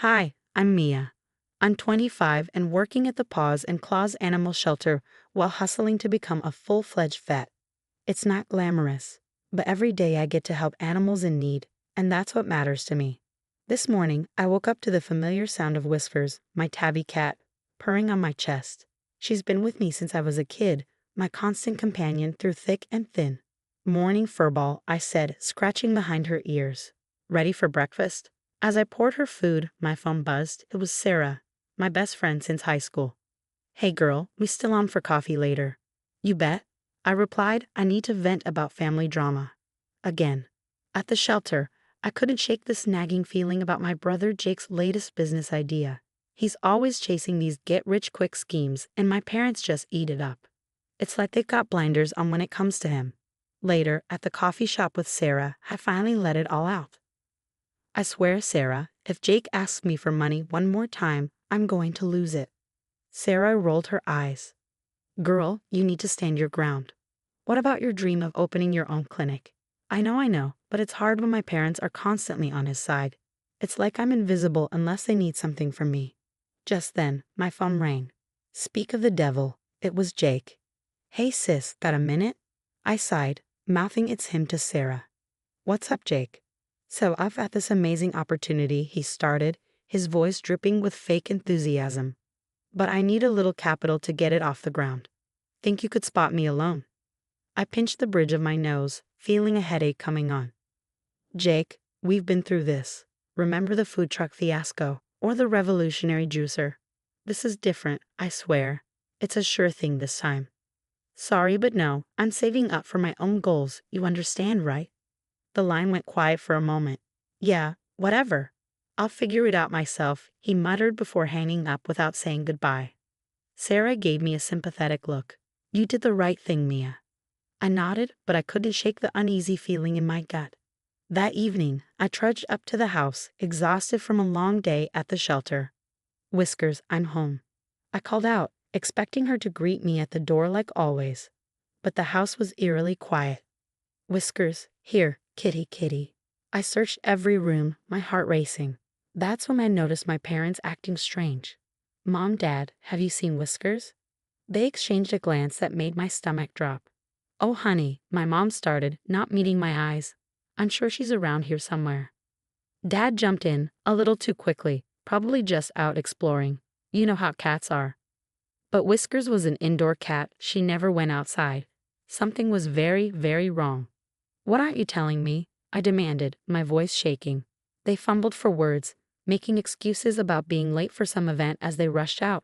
Hi, I'm Mia. I'm 25 and working at the Paws and Claws Animal Shelter while hustling to become a full-fledged vet. It's not glamorous, but every day I get to help animals in need, and that's what matters to me. This morning, I woke up to the familiar sound of Whiskers, my tabby cat, purring on my chest. She's been with me since I was a kid, my constant companion through thick and thin. Morning, Furball, I said, scratching behind her ears. Ready for breakfast? As I poured her food, my phone buzzed. It was Sarah, my best friend since high school. Hey girl, we still on for coffee later. You bet. I replied, I need to vent about family drama. Again. At the shelter, I couldn't shake this nagging feeling about my brother Jake's latest business idea. He's always chasing these get-rich-quick schemes, and my parents just eat it up. It's like they've got blinders on when it comes to him. Later, at the coffee shop with Sarah, I finally let it all out. I swear, Sarah, if Jake asks me for money one more time, I'm going to lose it. Sarah rolled her eyes. Girl, you need to stand your ground. What about your dream of opening your own clinic? I know, but it's hard when my parents are constantly on his side. It's like I'm invisible unless they need something from me. Just then, my phone rang. Speak of the devil, it was Jake. Hey sis, got a minute? I sighed, mouthing it's him to Sarah. What's up, Jake? So I've had this amazing opportunity, he started, his voice dripping with fake enthusiasm. But I need a little capital to get it off the ground. Think you could spot me alone? I pinched the bridge of my nose, feeling a headache coming on. Jake, we've been through this. Remember the food truck fiasco, or the revolutionary juicer? This is different, I swear. It's a sure thing this time. Sorry, but no, I'm saving up for my own goals, you understand, right? The line went quiet for a moment. Yeah, whatever. I'll figure it out myself, he muttered before hanging up without saying goodbye. Sarah gave me a sympathetic look. You did the right thing, Mia. I nodded, but I couldn't shake the uneasy feeling in my gut. That evening, I trudged up to the house, exhausted from a long day at the shelter. Whiskers, I'm home. I called out, expecting her to greet me at the door like always. But the house was eerily quiet. Whiskers, here, kitty, kitty. I searched every room, my heart racing. That's when I noticed my parents acting strange. Mom, Dad, have you seen Whiskers? They exchanged a glance that made my stomach drop. Oh, honey, my mom started, not meeting my eyes. I'm sure she's around here somewhere. Dad jumped in, a little too quickly, probably just out exploring. You know how cats are. But Whiskers was an indoor cat, she never went outside. Something was very, very wrong. What aren't you telling me? I demanded, my voice shaking. They fumbled for words, making excuses about being late for some event as they rushed out.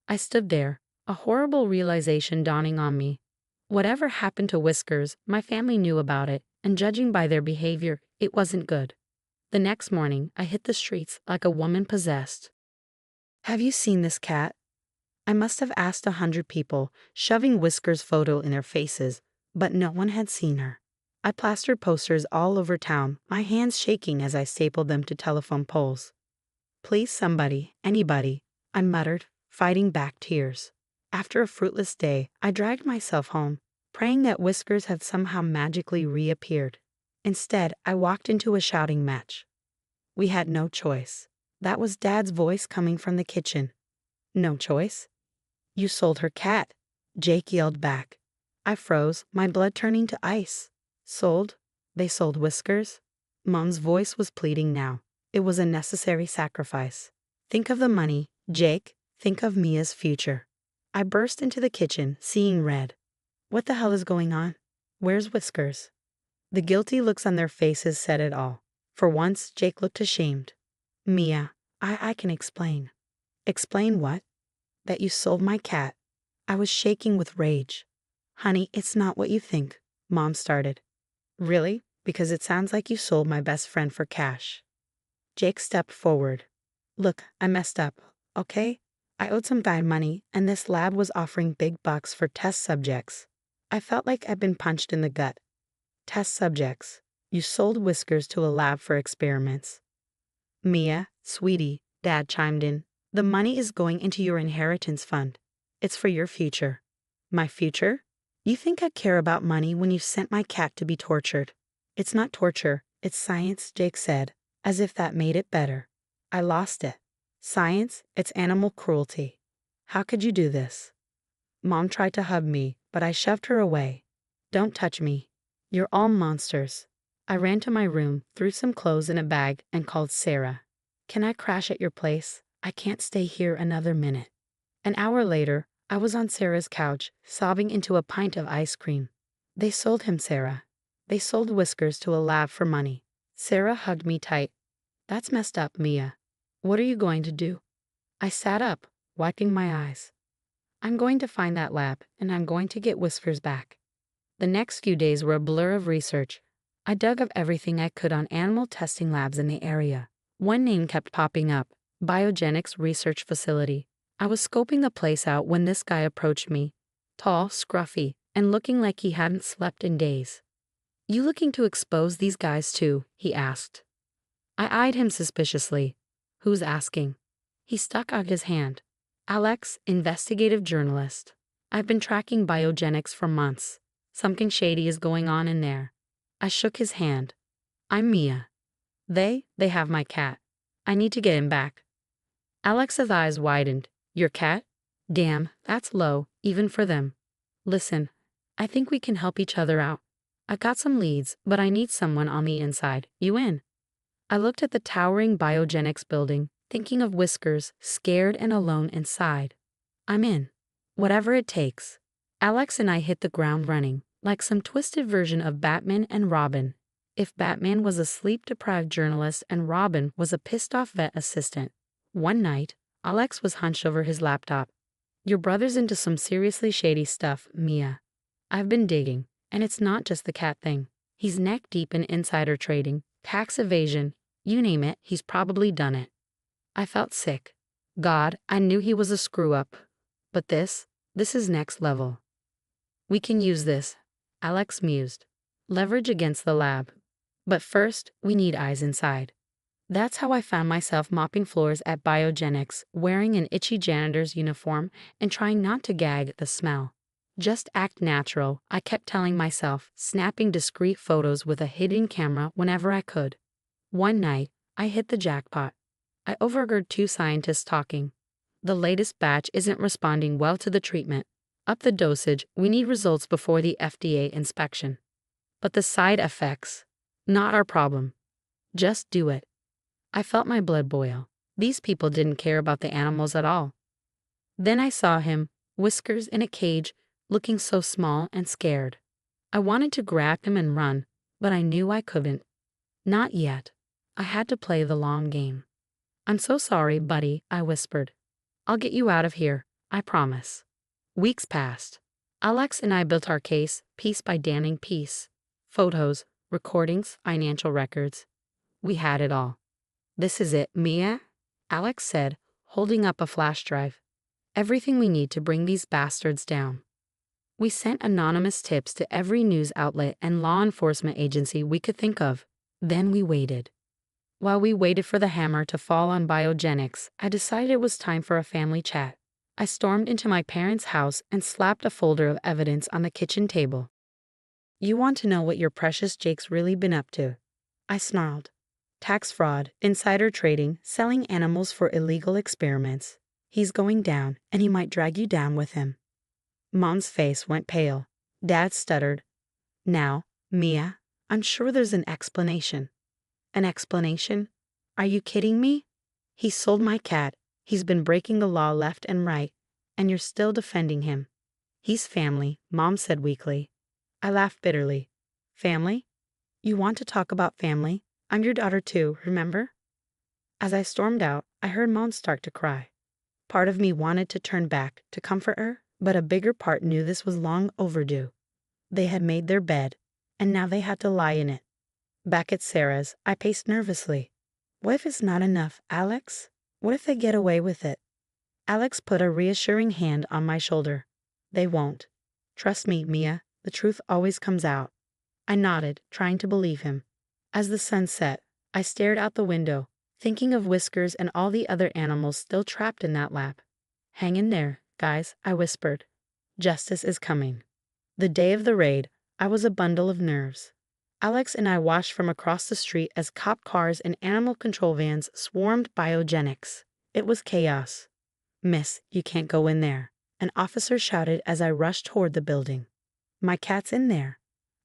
I stood there, a horrible realization dawning on me. Whatever happened to Whiskers, my family knew about it, and judging by their behavior, it wasn't good. The next morning, I hit the streets like a woman possessed. Have you seen this cat? I must have asked 100 people, shoving Whiskers' photo in their faces, but no one had seen her. I plastered posters all over town, my hands shaking as I stapled them to telephone poles. Please somebody, anybody, I muttered, fighting back tears. After a fruitless day, I dragged myself home, praying that Whiskers had somehow magically reappeared. Instead, I walked into a shouting match. We had no choice. That was Dad's voice coming from the kitchen. No choice? You sold her cat, Jake yelled back. I froze, my blood turning to ice. Sold? They sold Whiskers? Mom's voice was pleading now. It was a necessary sacrifice. Think of the money, Jake. Think of Mia's future. I burst into the kitchen, seeing red. What the hell is going on? Where's Whiskers? The guilty looks on their faces said it all. For once, Jake looked ashamed. Mia, I can explain. Explain what? That you sold my cat. I was shaking with rage. Honey, it's not what you think, Mom started. Really? Because it sounds like you sold my best friend for cash. Jake stepped forward. Look, I messed up, okay? I owed some guy money, and this lab was offering big bucks for test subjects. I felt like I'd been punched in the gut. Test subjects. You sold Whiskers to a lab for experiments. Mia, sweetie, Dad chimed in. The money is going into your inheritance fund. It's for your future. My future? You think I care about money when you sent my cat to be tortured? It's not torture, it's science, Jake said, as if that made it better. I lost it. Science, it's animal cruelty. How could you do this? Mom tried to hug me, but I shoved her away. Don't touch me. You're all monsters. I ran to my room, threw some clothes in a bag, and called Sarah. Can I crash at your place? I can't stay here another minute. An hour later, I was on Sarah's couch, sobbing into a pint of ice cream. They sold him, Sarah. They sold Whiskers to a lab for money. Sarah hugged me tight. That's messed up, Mia. What are you going to do? I sat up, wiping my eyes. I'm going to find that lab, and I'm going to get Whiskers back. The next few days were a blur of research. I dug up everything I could on animal testing labs in the area. One name kept popping up, Biogenics Research Facility. I was scoping the place out when this guy approached me, tall, scruffy, and looking like he hadn't slept in days. You looking to expose these guys too? He asked. I eyed him suspiciously. Who's asking? He stuck out his hand. Alex, investigative journalist. I've been tracking Biogenics for months. Something shady is going on in there. I shook his hand. I'm Mia. They have my cat. I need to get him back. Alex's eyes widened. Your cat? Damn, that's low, even for them. Listen, I think we can help each other out. I got some leads, but I need someone on the inside. You in? I looked at the towering Biogenics building, thinking of Whiskers, scared and alone inside. I'm in. Whatever it takes. Alex and I hit the ground running, like some twisted version of Batman and Robin. If Batman was a sleep-deprived journalist and Robin was a pissed-off vet assistant. One night, Alex was hunched over his laptop. Your brother's into some seriously shady stuff, Mia. I've been digging, and it's not just the cat thing. He's neck-deep in insider trading, tax evasion, you name it, he's probably done it. I felt sick. God, I knew he was a screw-up. But this is next level. We can use this, Alex mused. Leverage against the lab. But first, we need eyes inside. That's how I found myself mopping floors at Biogenics, wearing an itchy janitor's uniform and trying not to gag at the smell. Just act natural, I kept telling myself, snapping discreet photos with a hidden camera whenever I could. One night, I hit the jackpot. I overheard two scientists talking. The latest batch isn't responding well to the treatment. Up the dosage, we need results before the FDA inspection. But the side effects, not our problem. Just do it. I felt my blood boil. These people didn't care about the animals at all. Then I saw him, Whiskers in a cage, looking so small and scared. I wanted to grab him and run, but I knew I couldn't. Not yet. I had to play the long game. I'm so sorry, buddy, I whispered. I'll get you out of here, I promise. Weeks passed. Alex and I built our case, piece by damning piece. Photos, recordings, financial records. We had it all. This is it, Mia? Alex said, holding up a flash drive. Everything we need to bring these bastards down. We sent anonymous tips to every news outlet and law enforcement agency we could think of. Then we waited. While we waited for the hammer to fall on Biogenics, I decided it was time for a family chat. I stormed into my parents' house and slapped a folder of evidence on the kitchen table. You want to know what your precious Jake's really been up to? I snarled. Tax fraud, insider trading, selling animals for illegal experiments. He's going down, and he might drag you down with him. Mom's face went pale. Dad stuttered. Now, Mia, I'm sure there's an explanation. An explanation? Are you kidding me? He sold my cat. He's been breaking the law left and right, and you're still defending him. He's family, Mom said weakly. I laughed bitterly. Family? You want to talk about family? I'm your daughter too, remember? As I stormed out, I heard Mom start to cry. Part of me wanted to turn back to comfort her, but a bigger part knew this was long overdue. They had made their bed, and now they had to lie in it. Back at Sarah's, I paced nervously. What if it's not enough, Alex? What if they get away with it? Alex put a reassuring hand on my shoulder. They won't. Trust me, Mia, the truth always comes out. I nodded, trying to believe him. As the sun set, I stared out the window, thinking of Whiskers and all the other animals still trapped in that lab. Hang in there, guys, I whispered. Justice is coming. The day of the raid, I was a bundle of nerves. Alex and I watched from across the street as cop cars and animal control vans swarmed biogenics. It was chaos. "Miss, you can't go in there," an officer shouted as I rushed toward the building. "My cat's in there,"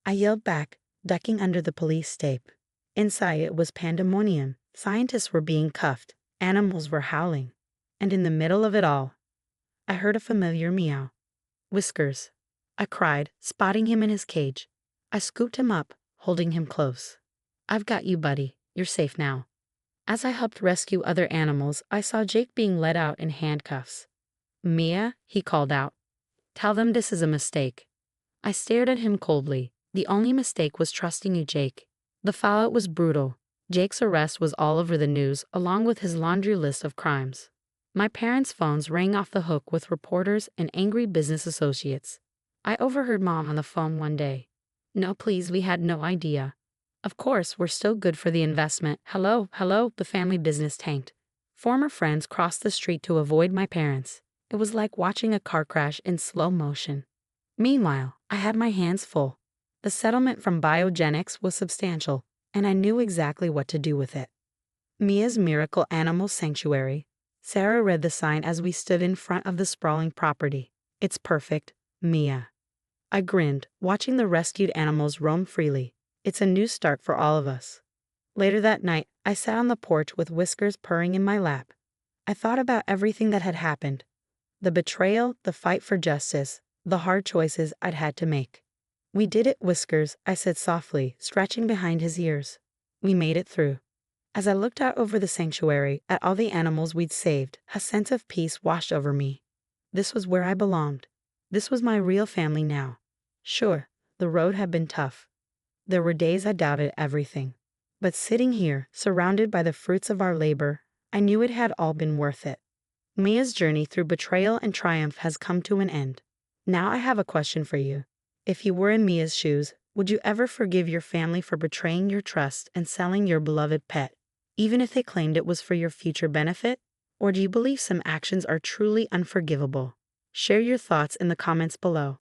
I yelled back, ducking under the police stape. Inside it was pandemonium. Scientists were being cuffed, animals were howling. And in the middle of it all, I heard a familiar meow. "Whiskers," I cried, spotting him in his cage. I scooped him up, holding him close. "I've got you, buddy. You're safe now." As I helped rescue other animals, I saw Jake being led out in handcuffs. "Mia," he called out, "tell them this is a mistake." I stared at him coldly. The only mistake was trusting you, Jake. The fallout was brutal. Jake's arrest was all over the news, along with his laundry list of crimes. My parents' phones rang off the hook with reporters and angry business associates. I overheard Mom on the phone one day. "No, please, we had no idea. Of course, we're still good for the investment. Hello, the family business tanked." Former friends crossed the street to avoid my parents. It was like watching a car crash in slow motion. Meanwhile, I had my hands full. The settlement from biogenics was substantial, and I knew exactly what to do with it. Mia's Miracle Animal Sanctuary. Sarah read the sign as we stood in front of the sprawling property. "It's perfect, Mia." I grinned, watching the rescued animals roam freely. It's a new start for all of us. Later that night, I sat on the porch with Whiskers purring in my lap. I thought about everything that had happened. The betrayal, the fight for justice, the hard choices I'd had to make. "We did it, Whiskers," I said softly, scratching behind his ears. "We made it through." As I looked out over the sanctuary, at all the animals we'd saved, a sense of peace washed over me. This was where I belonged. This was my real family now. Sure, the road had been tough. There were days I doubted everything. But sitting here, surrounded by the fruits of our labor, I knew it had all been worth it. Mia's journey through betrayal and triumph has come to an end. Now I have a question for you. If you were in Mia's shoes, would you ever forgive your family for betraying your trust and selling your beloved pet, even if they claimed it was for your future benefit? Or do you believe some actions are truly unforgivable? Share your thoughts in the comments below.